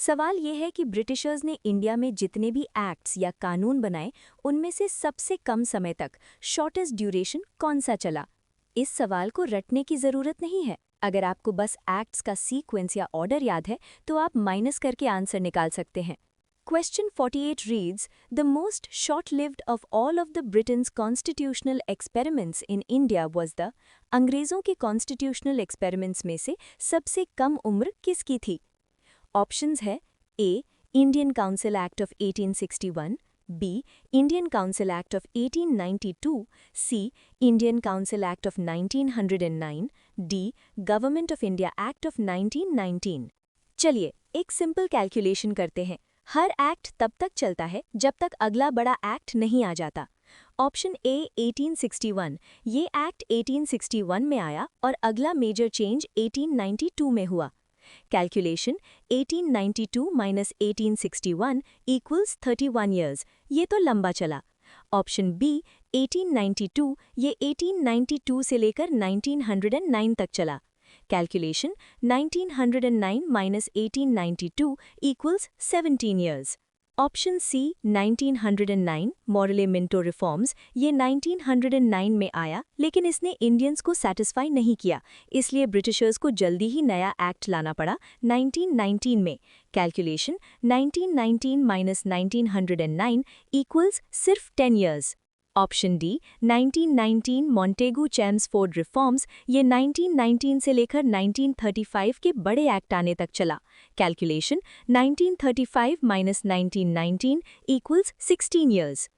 सवाल ये है कि ब्रिटिशर्स ने इंडिया में जितने भी एक्ट्स या कानून बनाए, उनमें से सबसे कम समय तक शॉर्टेस्ट ड्यूरेशन कौन सा चला। इस सवाल को रटने की ज़रूरत नहीं है। अगर आपको बस एक्ट्स का सीक्वेंस या ऑर्डर याद है तो आप माइनस करके आंसर निकाल सकते हैं। Question 48 reads, The most short-lived of all of the Britain's constitutional experiments in India was the अंग्रेज़ों के constitutional experiments में से सबसे कम उम्र किसकी थी? ऑप्शंस है A. Indian council act of 1861, B. Indian council act of 1892, C. Indian council act of 1909, D. Government of India act of 1919। चलिए एक सिंपल कैलकुलेशन करते हैं। हर एक्ट तब तक चलता है जब तक अगला बड़ा एक्ट नहीं आ जाता। ऑप्शन ए 1861, ये एक्ट 1861 में आया और अगला मेजर चेंज 1892 में हुआ। कैलकुलेशन 1892 माइनस 1861 इक्वल्स 31 ईयर्स, ये तो लंबा चला। ऑप्शन बी 1892, ये 1892 से लेकर 1909 तक चला। Calculation 1909 minus 1892 equals 17 years. Option C 1909 Morley Minto reforms, ये 1909 में आया लेकिन इसने इंडियंस को सेटिस्फाई नहीं किया, इसलिए ब्रिटिशर्स को जल्दी ही नया एक्ट लाना पड़ा 1919 में। कैलकुलेशन 1919 माइनस 1909 इक्वल्स सिर्फ 10 years. Option D 1919 Montagu Chelmsford reforms, ये 1919 से लेकर 1935 के बड़े एक्ट आने तक चला। Calculation 1935 minus 1919 equals 16 years.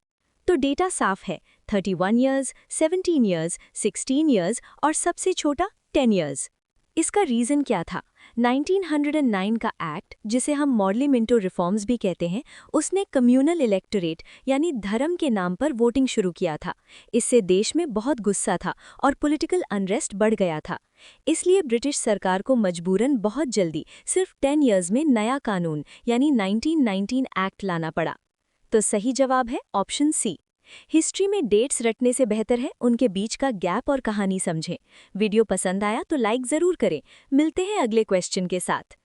तो डेटा साफ है, 31 ईयर्स, 17 ईयर्स, 16 ईयर्स और सबसे छोटा 10 ईयर्स। इसका रीज़न क्या था? 1909 का एक्ट, जिसे हम मॉरले मिंटो रिफॉर्म्स भी कहते हैं, उसने कम्युनल इलेक्टोरेट यानी धर्म के नाम पर वोटिंग शुरू किया था। इससे देश में बहुत गुस्सा था और पॉलिटिकल अनरेस्ट बढ़ गया था। इसलिए ब्रिटिश सरकार को मजबूरन बहुत जल्दी सिर्फ 10 ईयर्स में नया कानून यानी 1919 एक्ट लाना पड़ा। तो सही जवाब है ऑप्शन सी। हिस्ट्री में डेट्स रटने से बेहतर है उनके बीच का गैप और कहानी समझें। वीडियो पसंद आया तो लाइक ज़रूर करें। मिलते हैं अगले क्वेश्चन के साथ।